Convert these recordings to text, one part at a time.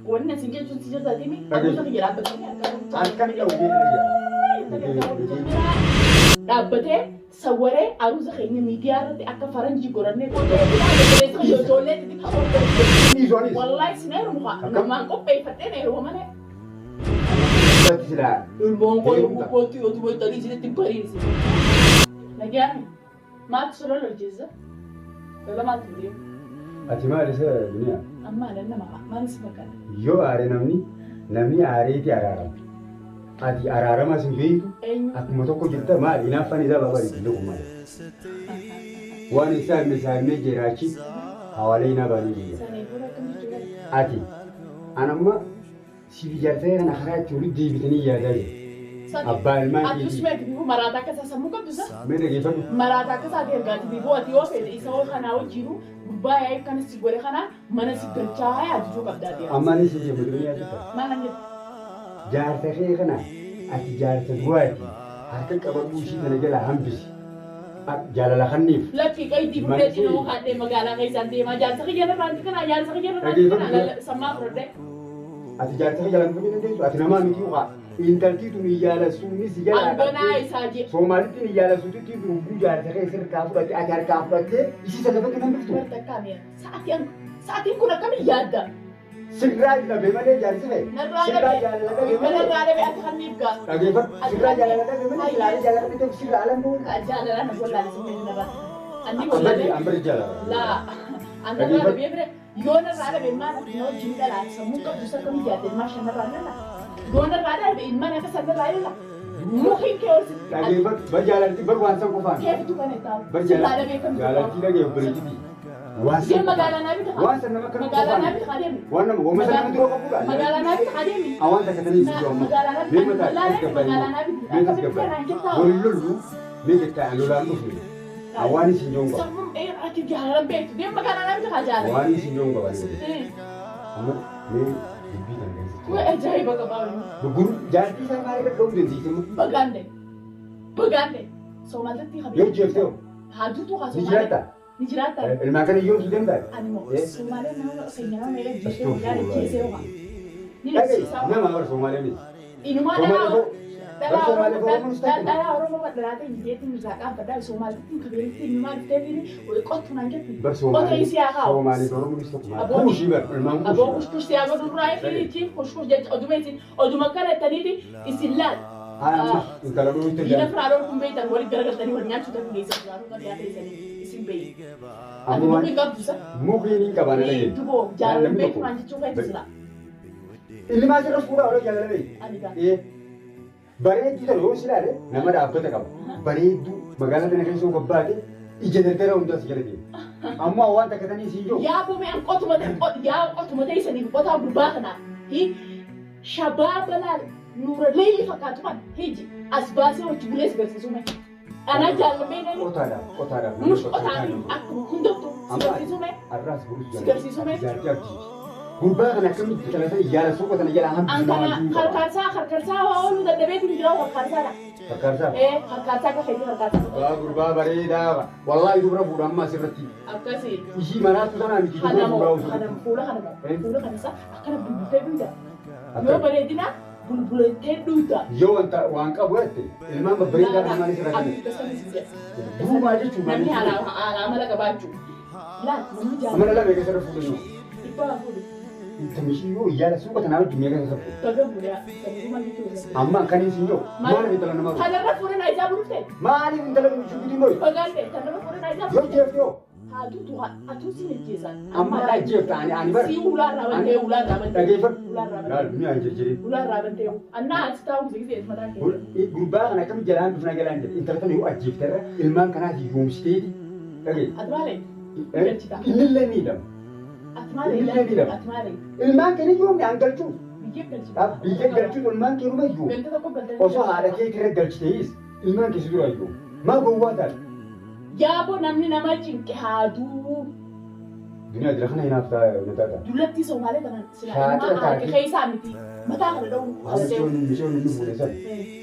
وانا سنجل شو سجل ذاتيني أقول لك يلعب بتوني أكمل لو دابته سوره أروز خيني ميديا رتي أكا فرنجي قرني والله سنير مخا لما نقول بيفتين هو منه المهم قوي تقول تري زي تبارين زي لكن ما تصير له الجزء ولا ما تدري أتما لسه الدنيا أما أنا ما نسمع كلام يو أري نمني أريتي أرارم أدي أرارم أسمعين أكمل توكو جلتا ما إنا فني ذا بابا يدلو ما وأنا سامي جراشي حوالينا بانيجي أدي أنا ما سيفيجاتي أنا خلاص تقولي دي بتني يا داي أبان ما أدوس ما تبيه مرات كذا سموك أدوسا من كيف مرات كذا هذه القات بيبو أتيو في إسمه خنا وجيرو باي كان سيقول خنا ما نسيقول شاي أدوسو كبداتي أما نسيجي بدري ما نجد جار تخي خنا أتي جار تدوات هكذا كبر بوشي تنجلا هم بس جال خنيف لا في كاي دي بدي نو خدي مقالة كيسان دي ما جال سخي جانا رانتي كنا جال سخي جانا رانتي كنا سما برده أتي جار تخي جالن بني ندي أتي نما ميكيوها إنترتي توني جال سوني سجال أنا إساجي سومالي توني جال سوني تي بروبو جار تخي سر كافو أتي أجار كافو أتي إيش سبب كنا نفتو برتكامية ساعتين كنا كم يادا سكراج لا بمن جار سبب سكراج جال لا بمن لا لا بأتخنيك لكن سكراج جال لا بمن لا جال لا بتوك سكراج على نور جال لا نقول لا نسميه نبا عندي ولا أمر جال لا أنا لا بيبرة يونا رأى بما نو جندا لا سموك دوسر كم يادا ما شنا رأى لا يونا رأى بما نكسر رأى لا مخين كيوس لكن بجال أنت بروان سام كفان كيف تكون إنت بجال لا بيكم جال أنت لا جيب بريدي زي مقالة نبي تخا وانسى نما كانوا مقالة نبي خادم وانا ومثلا مدرو قبول مقالة نبي خادم أوان تكتني سيجوا مقالة نبي لا مقالة نبي مين تسكبر ولولو مين تكتعلو لا نفهم أواني سيجوا سمم إيه أكيد جهرم بيت دي مقالة نبي خاجال أواني سيجوا قبل أما مين وأجاي بقى باوي بقول جاتي سامع لك كم دنسي سما بغاندي سومالتي خبير يوم جفتو هادو تو خاصو نجراتا المكان يوم سودان ده أنا مو سومالي ما سينما ما يجي ولا يجي سوا لكن ما أمر سومالي مين إنه ما سومالي لا أروح ما بدراتي يجي مزاكا بدأ سومالي كبير إنه ما تبيني ويقطع نانجت بس سومالي دورو مستقبل أبو شيبر المهم أبو كش تياغو نراي في تيم كش جد أدومي كان تاني إسلال أنت لو قلت هنا فرارو كم بيت أقول درجة تاني ورنيان شو تبغى يسوي فرارو كان يأتي يسوي اسم بيت أنا ممكن كابوسا ممكن كمان ليه تبغى جالس بيت ما عندي شو كيسلا اللي ما جرى فورا ولا جالس بيت إيه بريد جدا هو سلالة نما دابته كم بريد مقالة تناقش سو كباتي إجازة ترى أمدا سجلتي أما أوان تكتني سيجو يا أبو مي أنقطع مدة يسني بقطع برباخنا هي شباب لا نور ليلي فكاتمان هيجي أسباسي وتقوليس بس سومي أنا جالس بيني قطارة مش قطارة أكو كندوتو سكرتي سومي الراس بروس سكرتي سومي قربا أنا كم تكلمت يجال سوق أنا يجال هم أنا خركرسا وأقول ده بيت من جوا خركرسا إيه خركرسا كخيتي خركرسا قربا بريدا والله يدبر بورا ما سرتي أكاسي إيشي مرات تزانا ميجي خدم فولا خنسا أكنا بنبتدي يو بريدنا بنبتدي يو أنت وانك أبوات المام بريدا ما نسرتي هو ما جت شو نمي على ملك باجو لا أنا لا بيجي سر فودنو أنت مش يو يجال سوق أنا أقول جميع كذا أما كان يسيو ما أنا بيتلا نما هذا فورن أيزا بروفته ما أنا بنتلا بنشوف دي موي بقالته هذا فورن أيزا يو جيفتو هادو تو أتوسي الجيزان أما لا جيفت أنا بر سي ولا رابنته ولا رابنته تجيفر لا الدنيا هنجري ولا رابنته أنا أستاو زي اسمه ده قربا أنا كم جلان بفنا جلان أنت ترى هو أجيب ترى المام كان هذي يوم ستيدي تجي أتمالي إلا نيدم أتمالي المام كان يوم يعنقل شو بيجيب قلت المام كانوا ما يجوا وصح على كي ترى قلت تيس المام كيسدوا يجوا ما هو هذا جابوا نمني نماجين كهادو الدنيا درخنا هنا في نتاتا دولتي سومالي كمان سلا كي سامتي متى هذا مشون نفوله سال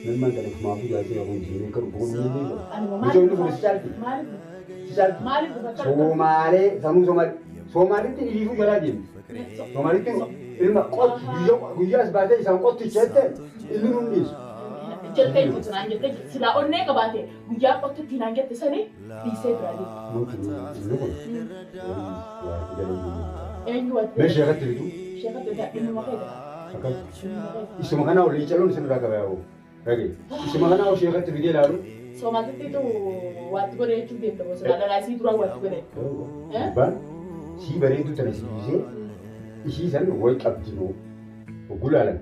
لما كان ما في جالس يقول جيني كربون مشون نفوله سالتي مالي سومالي تني يفو جلادين سومالي تني ilma qot guyyaas baatee isaan qotti jette inni nunis jettee jirtu naan jette silaa onnee qabaate guyyaa qottitti naan jette sanii dhiisee biraalee. Eenyu waati? Mee sheekatti bitu? Sheekatti daadhiin maqaa isuma kana olii caloon isin irraa qabaa'u. Dhagee isuma kana ol sheekatti bitee ilaalu. Soomatitti waatti godhee jechuun beekamu silaa dhalaasii duraan waatti godhee. Abbaan sii bareedu tana si dhiisee ishii san wayi qabdinoo gulaalan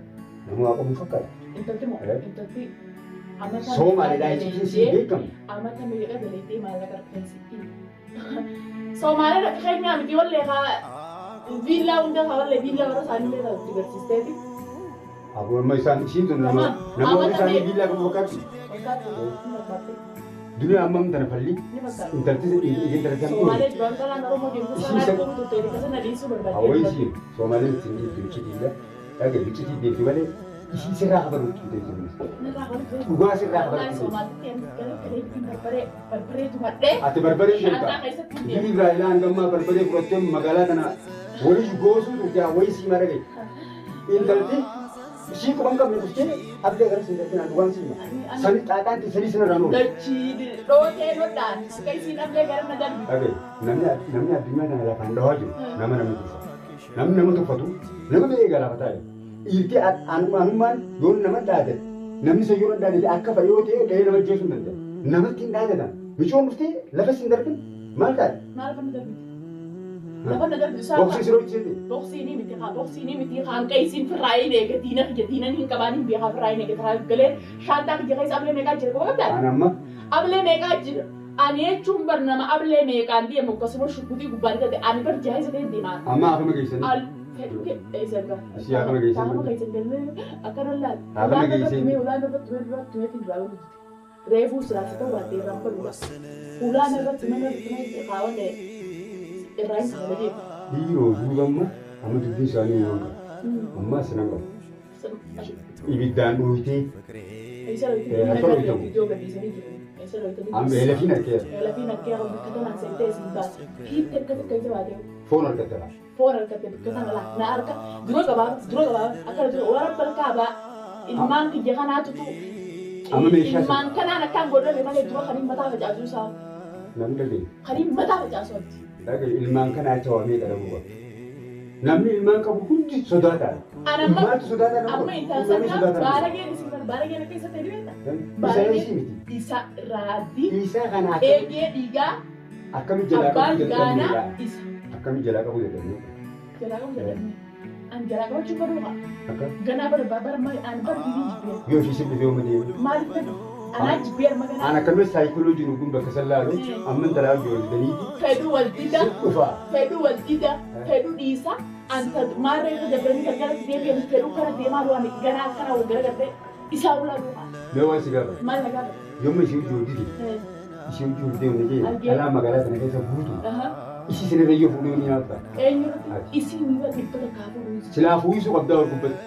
nama waaqamu fakkaata. Intalti moo intalti Somaaliidhaa jechuun si beekamu. Amata meeqa galeettee maallaqa rafeensitti. Somaaliidha keenyaa miti wallee viillaa hunda wallee viillaa warra isaanii illee itti barsiisteeti. Amma isaan ishiin sun namoonni isaanii viillaa qabu fakkaatu. Duniyaa amma tana falli intalti intalti Somaalee duraan kalaan Oromoo deemtu sanaa qabu turte kasa nadiisuu barbaadde. Hawwaasi Somaaleen isin biqilchiitiidha. Dhagee biqilchiitii deemti malee ishii sirraa habaruutti deemti. Dhugaa sirraa habaruutti. Ati barbaree beektaa. Biyyi Israa'eelaa hangammaa barbaree fudhattee magaalaa kana walii goosuu dhugee wayii sii mara ga'e. Intalti ishii quban qabne dhuftee abdee gara sinirratti naan dhugaan siima. Sani xaaxaanti sadii sinirraan oolu. Dachii dhootee nodhaan akka isiin abdee gara na darbi. Dhagee namni addunyaa kana lafaan dhahaa jiru nama namni keessa. Namni nama tuffatu nama ba'ee galaafataa jiru. Dhiirtee aanummaan yoo nama dhaate namni isa yoo dhaate akka fadhii yoo ta'e dhahee nama jeesuu danda'a. Namatti hin dhaatatan. Michoon dhuftee lafa siin darbin maal taate? Maal kan darbi? Lafa na darbi isaa. Boksii siroo ibsite. Boksiinii miti haan qeessiin firraayee neega diinan hin qabaaniin beekaa firraayee neega taraa galee shaantaa kiyya keessa ablee meeqaa jira qaba qabdaa? An amma. Ablee meeqaa jira. Ani jechuun bar nama ablee meeqaan deemu akkasumas shukkutii gubbaan ta'e ani bar jaayisa ta'e deemaa. Amma afama geessanii. Asii afama geessanii. Akkana laal. Afama geessanii. Ulaan irratti duraa reefuu siraasita waan deemaan godhuudha. Ulaan irratti nama kaawwan irraa hin kabajee. Dhiiroo duubamma amma dubbii isaanii waan qabu. Amma sinan qabu. Ibiddaan dhooyitee. Amma elefiin arkeera. Elefiin arkeera bakka tanaan seentee isin baasa. Hiitti akkatti akka baatee. Foon argattara. Foon argatte bakka tana laa na arga dura gabaabaa akkana dura warra balkaa baa ilmaan kiyya kanaatutu. Amma meeshaa ilmaan kanaan akkaan godhame malee dura kan hin mataa facaasu isaa. Namni dhagee. Kan hin mataa facaasu wanti. Dhagee ilmaan kanaa acha waamee qalamuu qabu. Namni ilmaan qabu hundi sodaataadha. Ilmaatu sodaataadha. Amma intalsannaa baarageen isin baarageen akka isa ta'e beektaa? Baarageen isa raadii. Isa kanaa. Eegee dhiigaa. Akkami jalaa qabu jedhamudha. Isa. Akkami jalaa qabu jedhamudha. Jalaa qabu jedhamudha. An jalaa qabachuun baruudha. Akka. Ganaa bara maali an bara bibii jibbeera. Yoo ishee sirrii yoo malee. Maaliif ta'e? Anaa jibbeera maganaa. An akkamitti saayikooloojii nuguun bakka sallaalu amma intalaa ijoolletanii. Fedhuu wal dida. Dhufaa. Fedhuu wal dida. Fedhuu dhiisa. Anta maarree irra dabranii gargaratti deebi'an fedhuu kana deemaa du'an ganaa kana wal garagartee isaa ulaa du'a. Mee waan si gaafata. Maal na gaafata? Yommuu ishee ijoolletiti. Ishee ijoolletee hundi jee alaa magaalaa sana keessa buutu. Ishii sinirra iyyuu fuudhee ni nyaata. Eenyuuti isin miidha dhibbata kaafuu. Silaafuu isuu qabdaa ol gubbatti.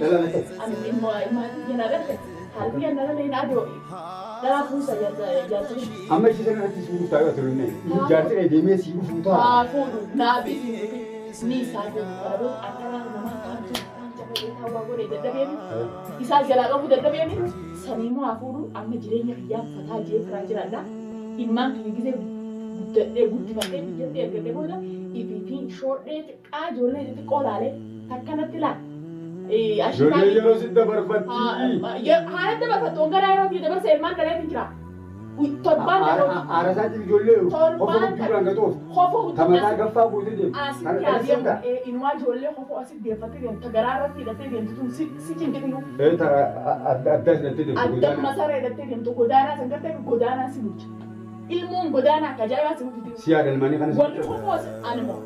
Dhala naqe. Ani immoo maatii jala garte harbi yana dhala hin adoo. Dhala fuusa jaartii. Amma ishee sana irratti suuquu taa'ee otoo hin na'e. Jaartii deemee sii dhufuu ta'a. Haa fuudhu naabii ni isaa jedhu akkana nama kaantu hawaa godhee daddabeemi. Isaa jalaa qabu daddabeemi. Saniimmoo haa fuudhu amma jireenya biyyaa fataa jee firaa jiraadha. Ilmaan kiyya gisee guddifatee biyyatti ergatee booda ifiitiin shoodhee xiqqaa ijoollee xixiqqoo laalee akkanatti laala. Ijoollee yeroo si dabarfatti. Haala dabarfattu garaa yeroo fi dabarsa ilmaan daleetiin jira. Torbaan Aarasaatiif ijoollee hofoo guddiirraan gatoof. Tamataa gaffaa guutee deemu. Asitti adeemu inumaa ijoollee hofoo asitti deeffattee deemtu garaa irratti hidhattee deemtu tun si cinqinu. Adda hidhattee deemtu. Adda masara hidhattee deemtu godaanaa san gartee godaanaa si bulcha. Ilmoon godaanaa akka ajaa'ibaa si bulchiti. Si yaada ilmaanii kana si bulcha. Warri hofoo animoo.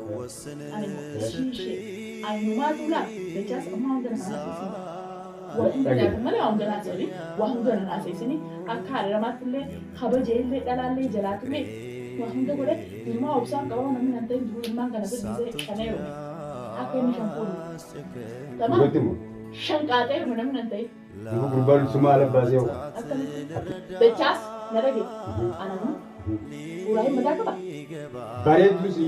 Shiishee. Ayinumaa tuulaa. Jechaas ammaa hunda nama haasofsiisa. Waan malee waan ganaa sirrii waan hunda nama haasofsiisanii akka haala namaatti illee kabajee illee dhalaallee jalaatu illee waan hunda godhe ilmaa obsaan qabaa namni nan ta'e jiru ilmaan kana biddisee shaneeru akka inni shan fuudhu. Tamaa shan qaatee namni nan ta'e. Gurbaan sumaa ala baasee hoo. Akkamitti. Jechaas Nalagi. Anama. Urai mata kaba. Bareed lusi.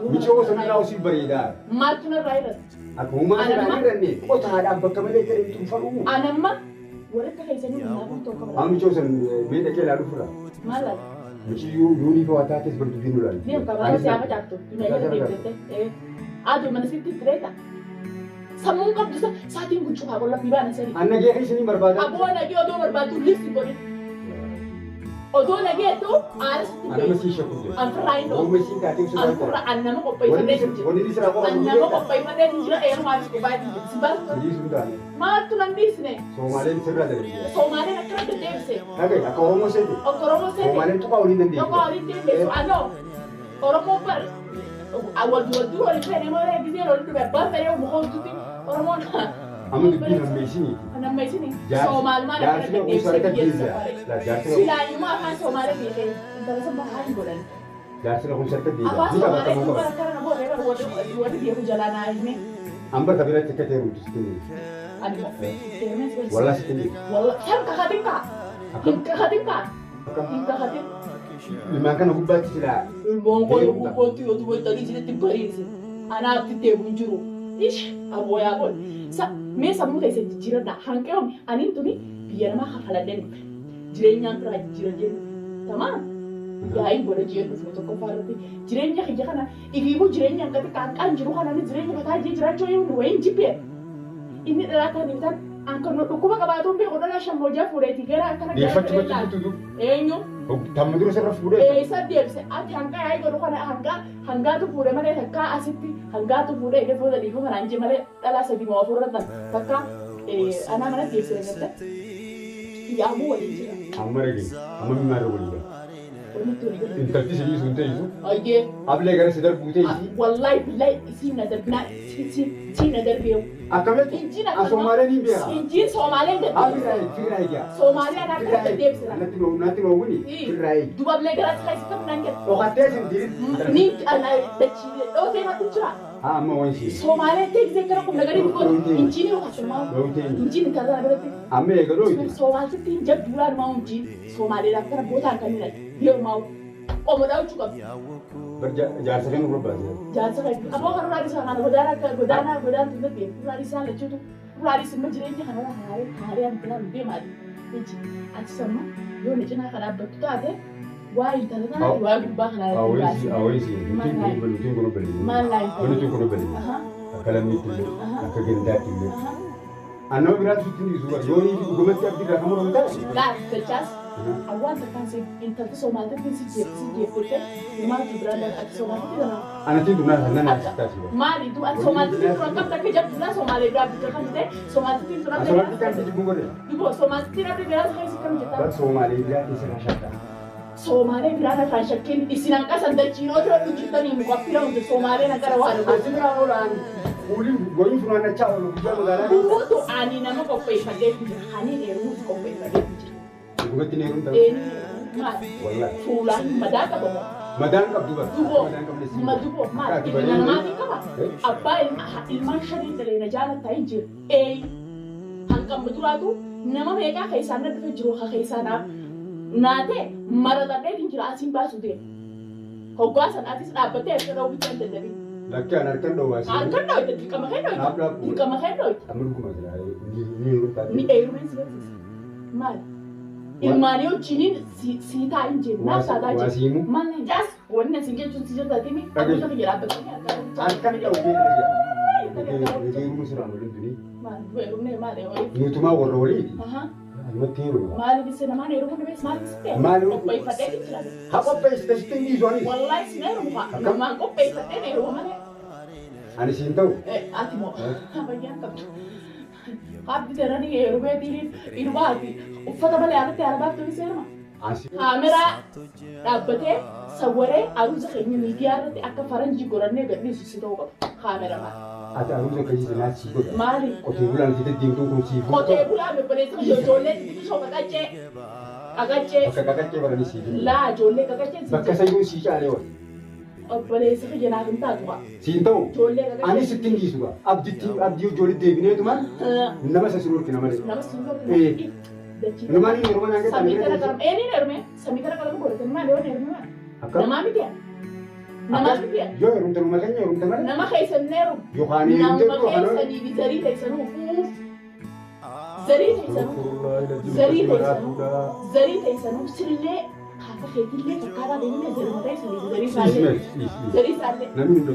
Michoo sana lausi bareeda. Matuna rairas. Aku masih ada ni. Oh tak ada apa kemana kira itu faru. Anama. Wala ka kaisa ni na to kaba. Am michoo sana beda ke lalu fura. Mala. Michoo uniform atas berdua dulu lagi. Dia kaba siapa jatuh. Dunia ini dete. Aduh mana sih titreta. Samun kab dusa saat ini kunci aku lah piba nasi. Anak dia sini berbada. Aku lagi odo berbatu list boleh. Odo lagi itu aras. Anak masih syukur. Anfrain Oh masih tak tahu sebab. Anfra anak mau kopai pada. Boleh diserah kau. Anak mau kopai pada hijrah harus kopai sebab. Jadi sudah. Matu nanti sini. Somalian serah dari. Somalian nak kerja deh sih. Okey, aku orang Mesir. Orang Mesir. Somalian tu kau ni nanti. Kau hari ini besok ano. Orang mau ber. Awal dua orang ini ni mana yang dia orang tu berapa saya mau tu tu. Orang mau. Amu tu pun ambil sini. Ambil sini. Somal mana kerja dia sini. Sila ini mah kan Somal ni kan. Entah sama hari bulan. Jangan sila konsert dia. Apa Somal itu karena buat dia jalan ini. Ambar tapi lah cekak terus sini. Aduh. Wallah sini. Wallah. Kan kakak tingkah. Kakak tingkah. Dimakan aku baca sila. Bongko tu tadi sila timpari sih. Anak kita bunjuru. Ish, abu ya pun. Me samu kaisa jira na hanke om anin tu ni biar mah hafala den. Jirenya tra jira jen. Tamam. Ya ai boleh jira tu ko farati. Jirenya ke jana ibu jirenya kata kan jiru kana ni jirenya kata jira coy un wain jipe. Ini adalah kan ini angkor no kuma ka batu be odala shamoja fure tigera kana dia fatima tu. Enyo. Tamu dulu saya fure. Sadya bisa ati hangga ai go kana hangga tu fure mana takka asitti hangga tu fure ke foda di kuma anje male dala sabi mo fure tan takka ana mana dia sengata. Ya mu wali jira. Amare ge. Amami maro wali. Interti sini sunte itu. Oke. Able gara sedar bute isi. Wallahi billahi isi nadar na si nadar biyo. Akamnya Somali ni biar. Injil Somali enggak. Tirai dia. Somali anak kerja dia bisa. Nanti mau ni. Tirai. Dua belas gelas kai sikap nangket. Oh katanya sendiri. Ni anak kecil. Oh saya nak tujuh. Ah mau isi. Somali tek zekar aku negara itu. Injil ni aku mau. Injil ni kata berarti. Ame ego itu. Somali tu tinjak bulan mau injil. Somali dah kerana bosan kami lagi. Dia mau. Oh mau cukup. Jangan sering berubah. Jangan sering. Apa kalau lari sana godana tu nanti. Lari sana cutu. Lari semua jirenya hari yang benar dia mati. Inci. Aci sama. Yo ni cina kalau betul ada. Wah itu kan wah berubah kan. Awisi. Mungkin guru beli. Mungkin guru beli. Kalau itu, aku gendak itu. Anak berat itu ni juga. Yo ni guru tiap tiga kamu orang tahu. Gak tercas. Awal terkasih internet Somali tu si dia putih. Memang tu berada di Somali tu kan. Anak itu benar benar sih. Mal itu Somali tu orang kan kerja pula Somali berapa kan kita Somali tu orang. Somali kan di Bungo deh. Ibu Somali tu orang berada di sini kan kita. Somali dia di sana syakta. Somali berada di syakin di sini kan sandal Cina tu orang kita ni muka pira untuk Somali nak karawan. Masih berapa orang? Uli goin funa na chao lo bijalo dala. Buto ani nama kau pay pada ani heru kau pay pada. Bukan tinirun tahu. Wallah. Fulan madaka bomo. Madangkap juga. Madubo. Mati kapa. Apa ilman syari dari najala tainjir. Hangkam betul tu. Nama mereka kaisana tu jero kaisana. Nade marada deh tinggal asim basu deh. Kau kuasa nanti apa deh kalau bicara dari. Laki anak doa sih. Anak doa itu di kamar doa. Di kamar doa. Ambil gua masalah. Ni tadi. Ni erwin sih. Mal. Ilmaniyo cinin sita injil. Nasa dah Wasimu. Mana jas. Wannan singe cun sijil tadi ni. Aku tak kira apa. Akan tahu dia. Jadi musra mulun tuni. Mal, gue rumah mal ya. Ini cuma waroli. Mati ru. Mal di sana mana rumah ni mal sih. Mal. Kopai pada ni jelas. Apa pesta ni zoni? Wallahi sini rumah. Nama kopai pada ni rumah ni. Ani sintau. Ati mo. Apa yang kau? Abdi terani ya rumah diri irwati. Ufata balik ada tiada batu di sana. Kamera dapat saware arus kayaknya media nanti akan faranji korannya gak bisa sih tahu kamera mah. Ada arus kayak jelas sih kok. Mari. Kote bulan kita tingtung kunci. Kote bulan berpelita jole itu coba kace. Agace. Kakak barang sih. Lah jole kakace. Bakal saya pun sih cari lewat. Berpelita kerja nak entah tu pak. Sintau. Jole kakace. Ani setinggi juga. Abdi jole debine tu mah. Nama saya suruh kena mana? Nama suruh. Numani heruma nangke Sami kana kalam ini herume, sami kana kalam gore kan mana herume. Nama miti ya. Nama miti ya. Yo herum teruma kan herum teman. Nama kaisan neru. Yohani Nama itu kan. kaisan di zari kaisan zari kaisan. Zari kaisan. Zari kaisan sille kata khetille kakara deni zari kaisan zari sale. Zari sale. Nami udah